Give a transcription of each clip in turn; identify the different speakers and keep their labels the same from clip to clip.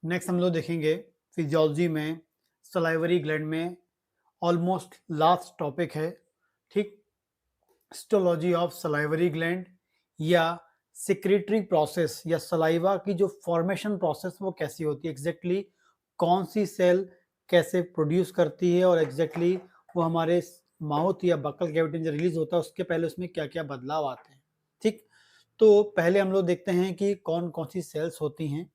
Speaker 1: Next हम लोग देखेंगे फिजियोलॉजी में सलाइवरी ग्लैंड में ऑलमोस्ट लास्ट टॉपिक है। ठीक, हिस्टोलॉजी ऑफ सलाइवरी ग्लैंड या सिक्रेटरी प्रोसेस या सलाइवा की जो फॉर्मेशन प्रोसेस वो कैसी होती है एग्जैक्टली कौन सी सेल कैसे प्रोड्यूस करती है और एग्जैक्टली वो हमारे माउथ या बकल कैविटी में रिलीज होता है उसके पहले उसमें क्या क्या बदलाव आते हैं। ठीक, तो पहले हम लोग देखते हैं कि कौन कौन सी सेल्स होती हैं।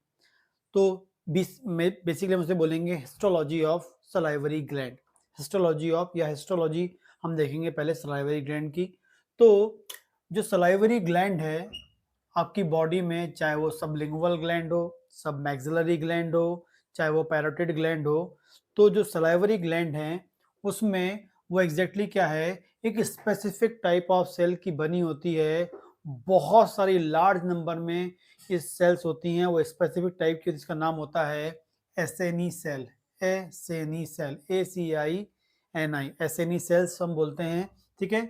Speaker 1: तो बेसिकली हम उसे बोलेंगे histology of salivary gland. Histology of या हिस्टोलॉजी हम देखेंगे पहले सलाइवरी ग्लैंड की। तो जो सलाइवरी ग्लैंड है आपकी बॉडी में, चाहे वो सबलिंगुअल ग्लैंड हो, सब मैक्सिलरी ग्लैंड हो, चाहे वो पैरोटिड ग्लैंड हो, तो जो सलाइवरी ग्लैंड है उसमें वो एग्जैक्टली क्या है, एक स्पेसिफिक टाइप ऑफ सेल की बनी होती है। बहुत सारी लार्ज नंबर में इस सेल्स होती हैं, वो स्पेसिफिक टाइप की, जिसका नाम होता है एसेनी सेल। एसेनी सेल, ACINI, एसेनी सेल्स हम बोलते हैं। ठीक है,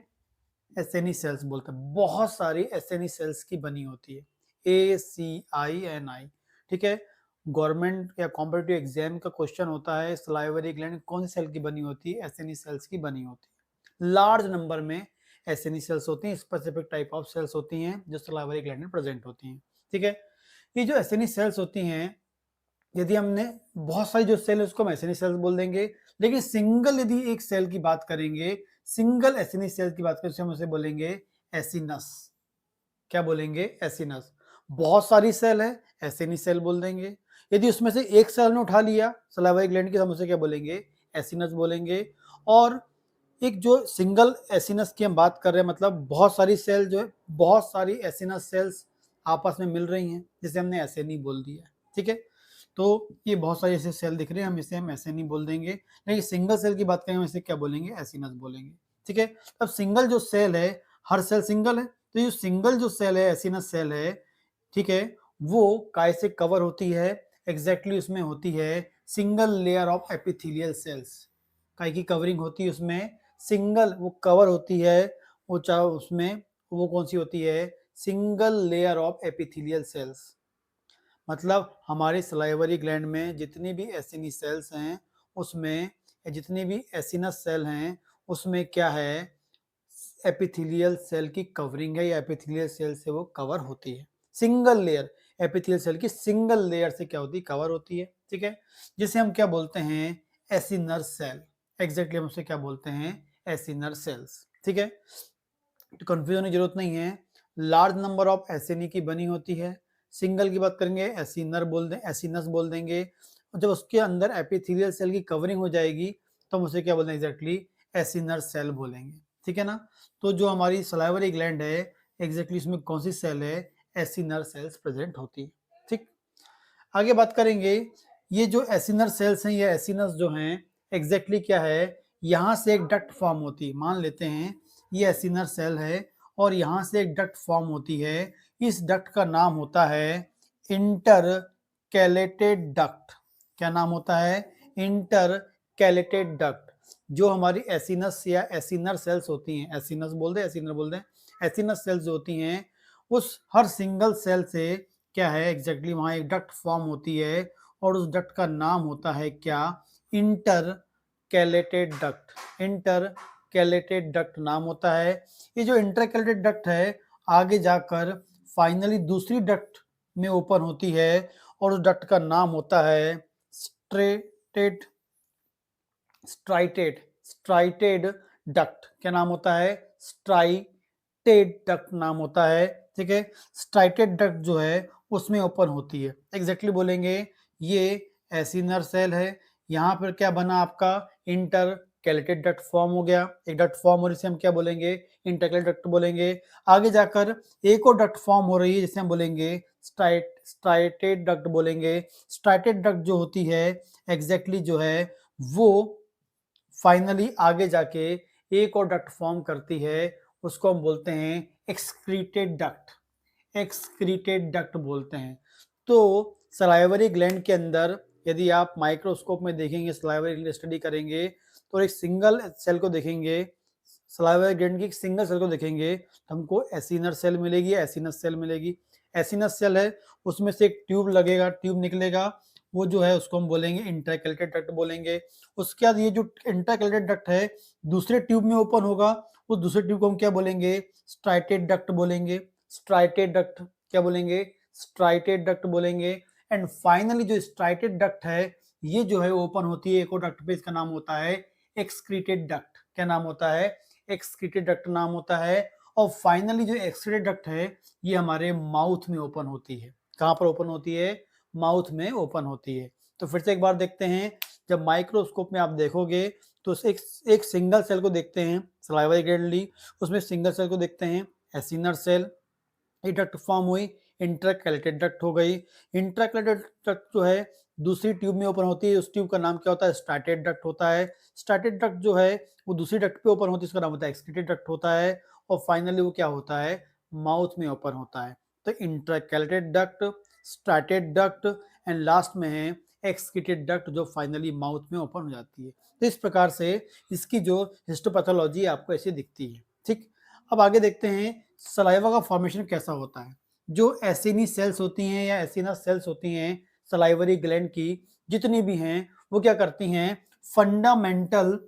Speaker 1: एसेनी सेल्स बोलते हैं। बहुत सारी एसेनी सेल्स की बनी होती है, ACINI। ठीक है, गवर्नमेंट या कॉम्पिटिटिव एग्जाम का क्वेश्चन होता है सलाइवरी ग्लैंड कौन सी सेल की बनी होती है, एसेनी सेल्स की बनी होती है। लार्ज नंबर में एसेनी सेल्स होती हैं, स्पेसिफिक टाइप ऑफ सेल्स होती हैं जो सलाइवरी ग्लैंड में प्रेजेंट होती हैं। ठीक है, ये जो एसेनी सेल्स होती हैं, यदि हमने बहुत सारी जो सेल है उसको हम एसेनी सेल्स बोल देंगे, लेकिन सिंगल यदि एक सेल की बात करेंगे, सिंगल एसेनी सेल की बात करें, हम उसे बोलेंगे एसिनस। क्या बोलेंगे? एसिनस। बहुत सारी सेल है, एसेनी सेल बोल देंगे। यदि उसमें से एक सेल ने उठा लिया सलाइवरी ग्लैंड की, हम उसे क्या बोलेंगे? एसिनस बोलेंगे। और एक जो सिंगल एसिनस की हम बात कर रहे हैं, मतलब बहुत सारी सेल जो है, बहुत सारी एसिनस सेल्स आपस में मिल रही हैं, जिसे हमने एसेनी बोल दिया। ठीक है, तो ये बहुत सारी ऐसे सेल दिख रहे हैं, हम इसे हम एसेनी बोल देंगे। लेकिन सिंगल सेल की बात करें हम इसे क्या बोलेंगे? एसिनस बोलेंगे। ठीक है, अब सिंगल जो सेल है, हर सेल सिंगल है, तो ये सिंगल जो सेल है, एसिनस सेल है, ठीक है, वो काय से कवर होती है? एग्जैक्टली उसमें होती है single layer of epithelial cells. काय की कवरिंग होती है उसमें? सिंगल वो कवर होती है, वो चाहे उसमें वो कौन सी होती है? Single layer of epithelial cells. मतलब हमारे सलाइवरी ग्लैंड में जितनी भी एसिनी सेल्स हैं उसमें, जितनी भी एसिनस सेल हैं उसमें क्या है? एपिथेलियल सेल की कवरिंग है या एपिथेलियल सेल से वो कवर होती है। सिंगल लेयर, एपिथेलियल सेल की सिंगल लेयर से क्या होती है? कवर होती है। ठीक है, जिसे हम क्या बोलते हैं? Acinar cell. एग्जैक्टली हम उसे क्या बोलते हैं? Acinar cells. ठीक है, तो कंफ्यूजन की जरूरत नहीं है। लार्ज नंबर ऑफ एसिनी की बनी होती है। सिंगल की बात करेंगे एसिनर बोल दें, एसिनस बोल देंगे। और जब उसके अंदर एपिथेलियल सेल की कवरिंग हो जाएगी तो हम उसे क्या बोलते हैं? एग्जैक्टली एसिनर सेल बोलेंगे। ठीक है ना, तो जो हमारी सलाइवरी ग्लैंड है एग्जैक्टली उसमें कौन सी सेल है? एसिनर सेल्स प्रेजेंट होती है। ठीक, आगे बात करेंगे। ये जो एसिनर सेल्स हैं, ये एसिनस जो हैं एग्जैक्टली क्या है? यहाँ से एक डक्ट फॉर्म होती है। मान लेते हैं ये एसिनर सेल है और यहाँ से एक डक्ट फॉर्म होती है। इस डक्ट का नाम होता है इंटरकैलेटेड डक्ट। क्या नाम होता है? Intercalated duct. जो हमारी एसिनस या एसिनर सेल्स होती हैं, एसिनस बोल दे, एसिनर बोल दें, एसिनस सेल्स जो होती हैं उस हर सिंगल सेल से क्या है? एग्जैक्टली वहां एक डक्ट फॉर्म होती है और उस डक्ट का नाम होता है क्या? Intercalated duct. Intercalated duct नाम होता है। ये जो इंटर कैलेटेड डक्ट है आगे जाकर फाइनली दूसरी डक्ट में ओपन होती है और उस डक्ट का नाम होता है स्ट्रेटेड स्ट्राइटेड स्ट्राइटेड डक्ट। क्या नाम होता है? स्ट्राइटेड डक्ट नाम होता है। ठीक है, स्ट्राइटेड डक्ट जो है उसमें ओपन होती है। एग्जैक्टली बोलेंगे ये एसिनर सेल है। यहाँ पर क्या बना आपका? इंटर कैलेटेड डक्ट फॉर्म हो गया, एक डक्ट फॉर्म हो रही है, हम क्या बोलेंगे? इंटरकैलेटेड डक्ट बोलेंगे। आगे जाकर एक और डक्ट फॉर्म हो रही है जिसे हम बोलेंगे स्ट्राइटेड डक्ट बोलेंगे। स्ट्राइटेड डक्ट जो होती है एग्जैक्टली जो है वो फाइनली आगे जाके एक और डक्ट फॉर्म करती है, उसको हम बोलते हैं एक्सक्रीटेड डक्ट। एक्सक्रीटेड डक्ट बोलते हैं। तो सलाइवरी ग्लैंड के अंदर यदि आप माइक्रोस्कोप में देखेंगे, सलाइवरी ग्लैंड स्टडी करेंगे तो एक सिंगल सेल को देखेंगे, सलाइवरी ग्लैंड की एक सिंगल सेल को देखेंगे तो हमको एसिनर सेल मिलेगी, एसिनस सेल मिलेगी। एसिनस सेल है उसमें से एक ट्यूब लगेगा, ट्यूब निकलेगा वो जो है उसको हम बोलेंगे इंटरकैलेटेड डक्ट बोलेंगे। उसके बाद ये जो इंटरकैलेटेड डक्ट है दूसरे ट्यूब में ओपन होगा, उस दूसरे ट्यूब को हम क्या बोलेंगे, स्ट्राइटेड डक्ट बोलेंगे। स्ट्राइटेड डक्ट क्या बोलेंगे, स्ट्राइटेड डक्ट बोलेंगे। एंड फाइनली जो स्ट्राइटेड डक्ट है ये जो है ओपन होती है एक और डक्ट पे, इसका नाम होता है एक्सक्रीटेड डक्ट। क्या नाम होता है, एक्सक्रीटेड डक्ट नाम होता है। और फाइनली जो एक्सक्रीटेड डक्ट है ये हमारे माउथ में ओपन होती है। कहाँ पर ओपन होती है, माउथ में ओपन होती है। तो फिर से एक बार देखते हैं, जब माइक्रोस्कोप में आप देखोगे तो एक सिंगल सेल को देखते हैं सलाइवरी ग्लैंड, उसमें सिंगल सेल को देखते हैं एसिनर सेल, ये डक्ट फॉर्म हुई, इंटरकैलेटेड डक्ट हो गई। इंटरकैलेटेड डक्ट जो है दूसरी ट्यूब में ओपन होती है, उस ट्यूब का नाम क्या होता है, स्टार्टेड डक्ट होता है। स्टार्टेड डक्ट जो है वो दूसरी डक्ट पे ओपन होती है, उसका नाम होता है एक्सक्रीटेड डक्ट होता है। और फाइनली वो क्या होता है, माउथ में ओपन होता है। तो intercalated duct, started duct and last में है एक्सक्रीटेड डक्ट जो फाइनली माउथ में ओपन हो जाती है। तो इस प्रकार से इसकी जो हिस्टोपैथोलॉजी आपको ऐसी दिखती है। ठीक, अब आगे देखते हैं सलाइवा का फॉर्मेशन कैसा होता है। जो एसिनी सेल्स होती हैं या एसिना सेल्स होती हैं सलाइवरी ग्लैंड की जितनी भी हैं, वो क्या करती हैं, फंडामेंटल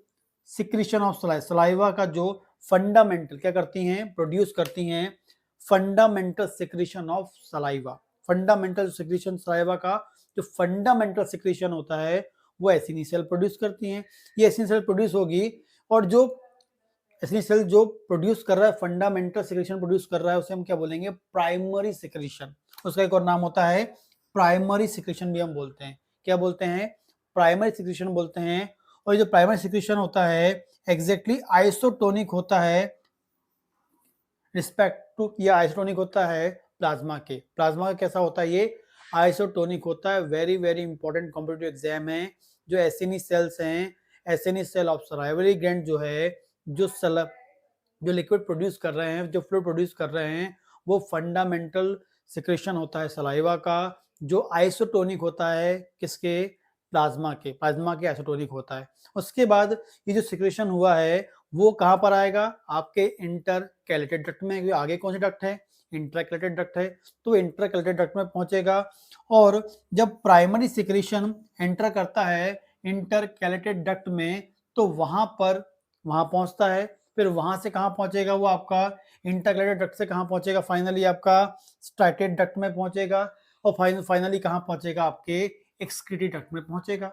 Speaker 1: सिक्रीशन ऑफ सलाइवा का जो फंडामेंटल क्या करती हैं, प्रोड्यूस करती हैं fundamental secretion of saliva. Fundamental secretion saliva का जो फंडामेंटल सिक्रीशन होता है वो एसिनी सेल प्रोड्यूस करती हैं। ये एसिनी सेल प्रोड्यूस होगी और जो एसिनी सेल जो प्रोड्यूस कर रहा है, फंडामेंटल सिक्रीशन प्रोड्यूस कर रहा है, उसे हम क्या बोलेंगे, प्राइमरी सिक्रीशन। उसका एक और नाम होता है प्राइमरी सिक्रीशन भी हम बोलते हैं। क्या बोलते हैं, प्राइमरी सिक्रीशन बोलते हैं। और ये जो प्राइमरी सिक्रीशन होता है एग्जैक्टली आइसोटोनिक होता है रिस्पेक्ट टू, ये आइसोटोनिक होता है प्लाज्मा के। प्लाज्मा का कैसा होता है, ये आइसोटोनिक होता है। Very very important competitive exam है। जो एसिनी सेल्स हैं, एसिनी सेल ऑफ सलाइवरी ग्लैंड जो है, जो लिक्विड प्रोड्यूस कर रहे हैं, जो फ्लूइड प्रोड्यूस कर रहे हैं, वो फंडामेंटल सिक्रेशन होता है सलाइवा का, जो आइसोटोनिक होता है किसके, प्लाज्मा के आइसोटोनिक होता है। उसके बाद ये जो सिक्रेशन हुआ है वो कहाँ पर आएगा, आपके इंटरकैलेटेड डक्ट में। आगे कौन सी डक्ट है, इंटरकैलेटेड डक्ट है, तो इंटरकैलेटेड डक्ट में पहुंचेगा। और जब प्राइमरी सिक्रेशन एंटर करता है इंटरकैलेटेड डक्ट में तो वहां पहुंचता है। फिर वहां से कहाँ पहुंचेगा, वो आपका इंटरकैलेटेड डक्ट से कहाँ पहुंचेगा, फाइनली आपका स्ट्राइटेड डक्ट में पहुंचेगा। और फाइनली कहाँ पहुंचेगा, आपके एक्सक्रीटेड डक्ट में पहुंचेगा।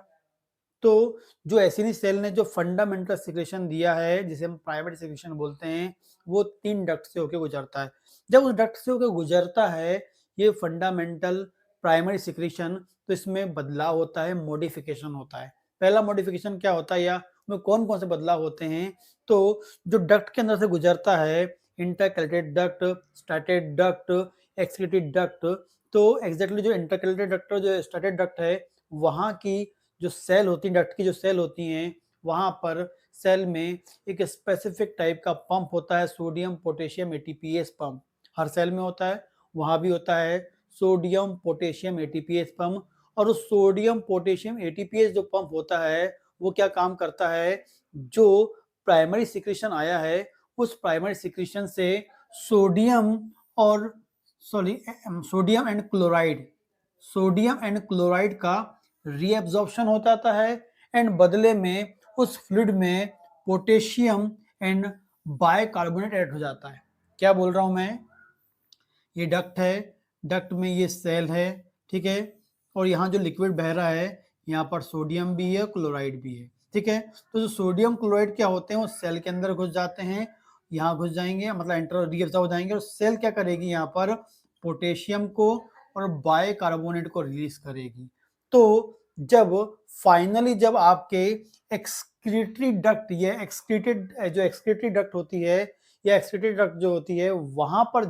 Speaker 1: तो जो एसिनी सेल ने जो फंडामेंटल सिक्रेशन दिया है जिसे हम प्राइमरी सिक्रेशन बोलते हैं, वो 3 डक्ट से होकर गुजरता है। जब उस डक्ट से होकर गुजरता है ये फंडामेंटल प्राइमरी सिक्रेशन, तो इसमें बदलाव होता है, मॉडिफिकेशन होता है। पहला मॉडिफिकेशन क्या होता है या में कौन कौन से बदलाव होते हैं, तो जो डक्ट के अंदर से गुजरता है intercalated duct, started duct, excreted duct, तो एग्जैक्टली जो इंटरकैलेटेड डक्ट और जो स्टार्टेड डक्ट है वहां की जो सेल होती है, डक्ट की जो सेल होती हैं, वहां पर सेल में एक स्पेसिफिक टाइप का पंप होता है, सोडियम पोटेशियम एटीपीएस पंप। हर सेल में होता है, वहां भी होता है सोडियम पोटेशियम एटीपीएस पंप। और उस सोडियम पोटेशियम एटीपीएस जो पंप होता है वो क्या काम करता है, जो प्राइमरी सिक्रीशन आया है उस प्राइमरी सिक्रीशन से सोडियम और सोडियम एंड क्लोराइड का रीएब्जॉर्प्शन हो जाता है। एंड बदले में उस फ्लूइड में पोटेशियम एंड बाइकार्बोनेट ऐड हो जाता है। क्या बोल रहा हूं मैं, ये डक्ट है, डक्ट में ये सेल है, ठीक है, और यहाँ जो लिक्विड बह रहा है यहाँ पर सोडियम भी है, क्लोराइड भी है, ठीक है। तो जो सोडियम क्लोराइड क्या होते हैं वो सेल के अंदर घुस जाते हैं, यहाँ घुस जाएंगे, मतलब एंटर रीअब्जॉर्ब हो जाएंगे, और सेल क्या करेगी, यहाँ पर पोटेशियम को और बाइकार्बोनेट को रिलीज करेगी। तो जब आपके एक्सक्रीटरी डक्ट, ये एक्सक्रीटरी डक्ट होती है या एक्सक्रीटरी डक्ट जो होती है, वहां पर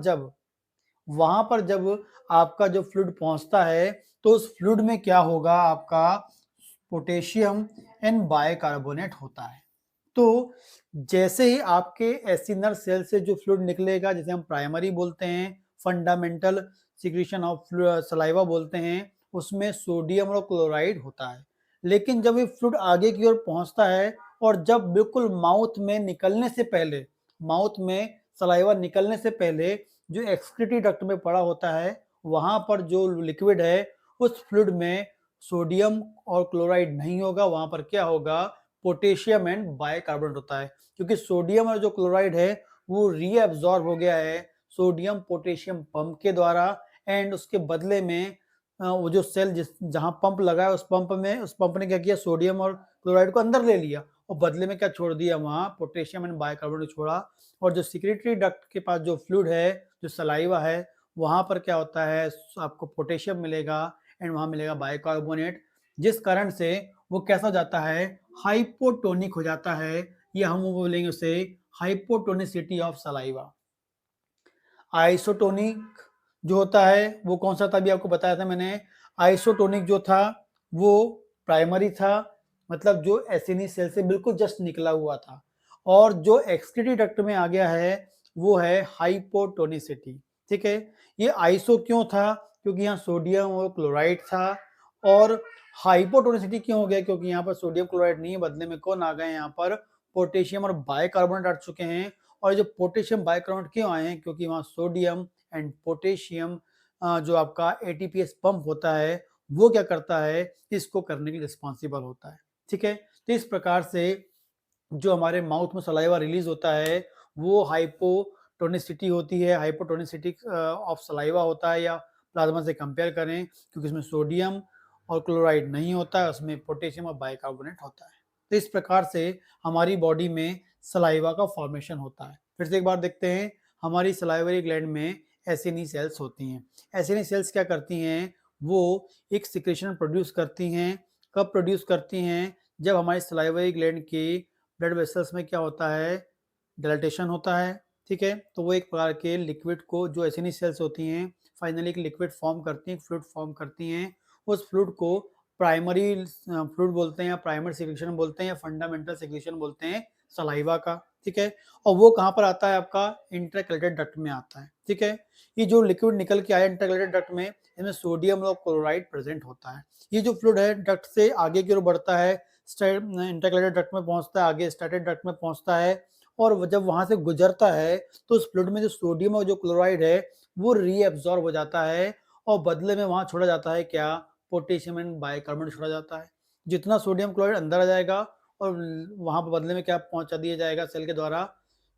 Speaker 1: जब आपका जो फ्लूइड पहुंचता है तो उस फ्लूइड में क्या होगा, आपका पोटेशियम एंड बाइकार्बोनेट होता है। तो जैसे ही आपके एसिनर सेल से जो फ्लूइड निकलेगा, जिसे हम प्राइमरी बोलते हैं, फंडामेंटल सिक्रीशन ऑफ सलाइवा बोलते हैं, उसमें सोडियम और क्लोराइड होता है। लेकिन जब ये फ्लूइड आगे की ओर पहुंचता है और जब बिल्कुल माउथ में सलाइवा निकलने से पहले जो एक्सक्रीटरी डक्ट में पड़ा होता है, वहां पर जो लिक्विड है उस फ्लूइड में सोडियम और क्लोराइड नहीं होगा, वहां पर क्या होगा, पोटेशियम एंड बाइकार्बोनेट होता है, क्योंकि सोडियम और जो क्लोराइड है वो रीअब्सॉर्ब हो गया है सोडियम पोटेशियम पंप के द्वारा, एंड उसके बदले में वो जो सेल जिस जहां पंप लगा है उस पंप ने क्या किया, सोडियम और क्लोराइड को अंदर ले लिया और बदले में क्या छोड़ दिया, वहां पोटेशियम एंड बाइकार्बोनेट छोड़ा। और जो सिक्रेटरी डक्ट के पास जो फ्लूइड है, जो सलाइवा है, वहां पर क्या होता है, आपको पोटेशियम मिलेगा एंड वहां मिलेगा बाइकार्बोनेट, जिस कारण से वो कैसा हो जाता है, हाइपोटोनिक हो जाता है, या हम वो बोलेंगे उसे हाइपोटोनिसिटी ऑफ सलाइवा। आइसोटोनिक जो होता है वो कौन सा था, अभी आपको बताया था मैंने। आइसोटोनिक जो था वो प्राइमरी था, मतलब जो एसिनी सेल से बिल्कुल जस्ट निकला हुआ था, और जो एक्सक्रीटरी डक्ट में आ गया है वो है हाइपोटोनिसिटी। ठीक है, ये आइसो क्यों था, क्योंकि यहाँ सोडियम और क्लोराइड था, और हाइपोटोनिसिटी क्यों हो गया, क्योंकि यहाँ पर सोडियम क्लोराइड नहीं है, बदले में कौन आ गए, यहाँ पर पोटेशियम और बाइकार्बोनेट आ चुके हैं। और जो पोटेशियम बाइकार्बोनेट क्यों आए हैं, क्योंकि वहाँ सोडियम एंड पोटेशियम जो आपका एटीपीएस पंप होता है वो क्या करता है, इसको करने के लिए रिस्पॉन्सिबल होता है। ठीक है, तो इस प्रकार से जो हमारे माउथ में सलाइवा रिलीज होता है वो हाइपोटोनिसिटी होती है, हाइपोटोनिसिटी ऑफ सलाइवा होता है, या प्लाज्मा से कंपेयर करें, क्योंकि इसमें सोडियम और क्लोराइड नहीं होता है, उसमें पोटेशियम और बाइकार्बोनेट होता है। तो इस प्रकार से हमारी बॉडी में सलाइवा का फॉर्मेशन होता है। फिर से एक बार देखते हैं, हमारी सलाइवरी ग्लैंड में एसिनी सेल्स होती हैं। एसिनी सेल्स क्या करती हैं, वो एक सिक्रेशन प्रोड्यूस करती हैं। कब प्रोड्यूस करती हैं, जब हमारी सलाइवरी ग्लैंड के ब्लड वेसल्स में क्या होता है, डायलेटेशन होता है। ठीक है, तो वो एक प्रकार के लिक्विड को, जो एसिनी सेल्स होती हैं, फाइनली एक लिक्विड फॉर्म करती हैं, फ्लूइड फॉर्म करती हैं। उस फ्लूइड को प्राइमरी फ्लूइड बोलते हैं, या प्राइमरी सिक्रेशन बोलते हैं, या फंडामेंटल सिक्रेशन बोलते हैं सलाइवा का। ठीक है, और वो कहाँ पर आता है, आपका इंटरकैलेटेड डक्ट में आता है। ठीक है, ये जो लिक्विड निकल के आया इंटरकैलेटेड डक्ट में, इसमें सोडियम और क्लोराइड प्रेजेंट होता है। ये जो फ्लूइड है डक्ट से आगे की ओर बढ़ता है, इंटरकैलेटेड डक्ट में पहुंचता है, आगे स्टार्टेड डक्ट में पहुंचता है, और जब वहां से गुजरता है तो उस फ्लूइड में जो सोडियम और जो क्लोराइड है वो रीअब्सॉर्ब हो जाता है, और बदले में वहां छोड़ा जाता है क्या, पोटेशियम एंड बाइकार्बोनेट छोड़ा जाता है। जितना सोडियम क्लोराइड अंदर आ जाएगा, और वहां पर बदले में क्या पहुंचा दिया जाएगा सेल के द्वारा,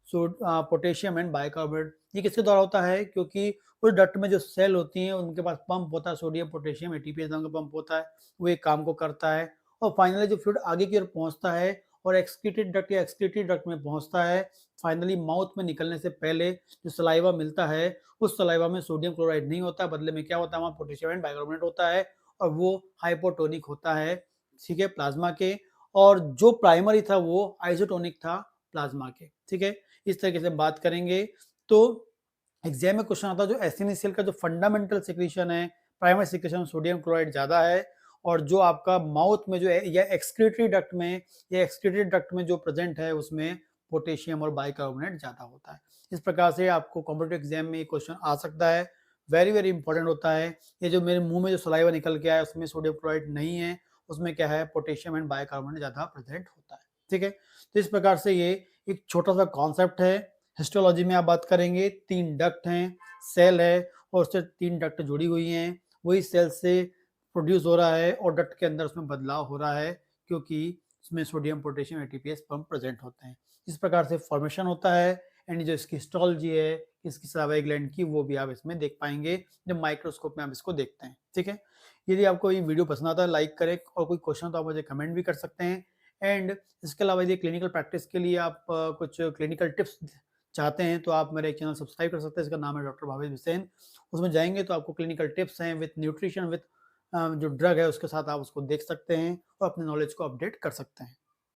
Speaker 1: पोटेशियम एंड बाइकार्बोनेट। ये किसके द्वारा होता है, क्योंकि उस डक्ट में जो सेल होती हैं उनके पास पंप होता है, सोडियम पोटेशियम एटीपीएस नाम का पंप होता है, वो एक काम को करता है। और फाइनली जो फ्लूइड आगे की ओर पहुंचता है और एक्सक्रीटेड डक्ट या एक्सक्रीटरी डक्ट में पहुंचता है, फाइनली माउथ में निकलने से पहले जो सलाइवा मिलता है, उस सलाइवा में सोडियम क्लोराइड नहीं होता, बदले में क्या होता है, वहाँ पोटेशियम एंड बाइकार्बोनेट होता है, और वो हाइपोटोनिक होता है। ठीक है, प्लाज्मा के, और जो प्राइमरी था वो आइसोटोनिक था प्लाज्मा के। ठीक है, इस तरीके से बात करेंगे। तो एग्जाम में क्वेश्चन आता है जो एसिनिसियल का जो फंडामेंटल सिक्रीशन है, प्राइमरी सिक्रीशन सोडियम क्लोराइड ज्यादा है, और जो आपका माउथ में जो या एक्सक्रीटरी डक्ट में या एक्सक्रीटरी डक्ट में जो प्रेजेंट है उसमें पोटेशियम और बाइकार्बोनेट ज्यादा होता है। इस प्रकार से आपको कॉम्पिटिटिव एग्जाम में ये क्वेश्चन आ सकता है, वेरी वेरी इंपॉर्टेंट होता है। ये जो मेरे मुंह में जो सलाइवा निकल के आया उसमें सोडियम क्लोराइड नहीं है, उसमें क्या है, पोटेशियम एंड बाइकार्बोनेट ज्यादा प्रेजेंट होता है। ठीक है, तो इस प्रकार से ये एक छोटा सा कॉन्सेप्ट है। हिस्टोलॉजी में आप बात करेंगे, 3 डक्ट हैं, सेल है, और उससे 3 डक्ट जुड़ी हुई हैं, वही सेल से प्रोड्यूस हो रहा है, और डक्ट के अंदर उसमें बदलाव हो रहा है, क्योंकि उसमें sodium potassium ATPase pump present होते हैं। इस प्रकार से फॉर्मेशन होता है, एंड जो इसकी हिस्टोलॉजी है इसकी सलाइवरी ग्लैंड की, वो भी आप इसमें देख पाएंगे जब माइक्रोस्कोप में आप इसको देखते हैं। ठीक है, यदि आपको ये वीडियो पसंद आता है लाइक करें, और कोई क्वेश्चन तो आप मुझे कमेंट भी कर सकते हैं। एंड इसके अलावा यदि क्लिनिकल प्रैक्टिस के लिए आप कुछ क्लिनिकल टिप्स चाहते हैं तो आप मेरे चैनल सब्सक्राइब कर सकते हैं, इसका नाम है डॉक्टर भावेश बिसेन। उसमें जाएंगे तो आपको क्लिनिकल टिप्स हैं विथ न्यूट्रिशन, विथ जो ड्रग है उसके साथ आप उसको देख सकते हैं और अपने नॉलेज को अपडेट कर सकते हैं।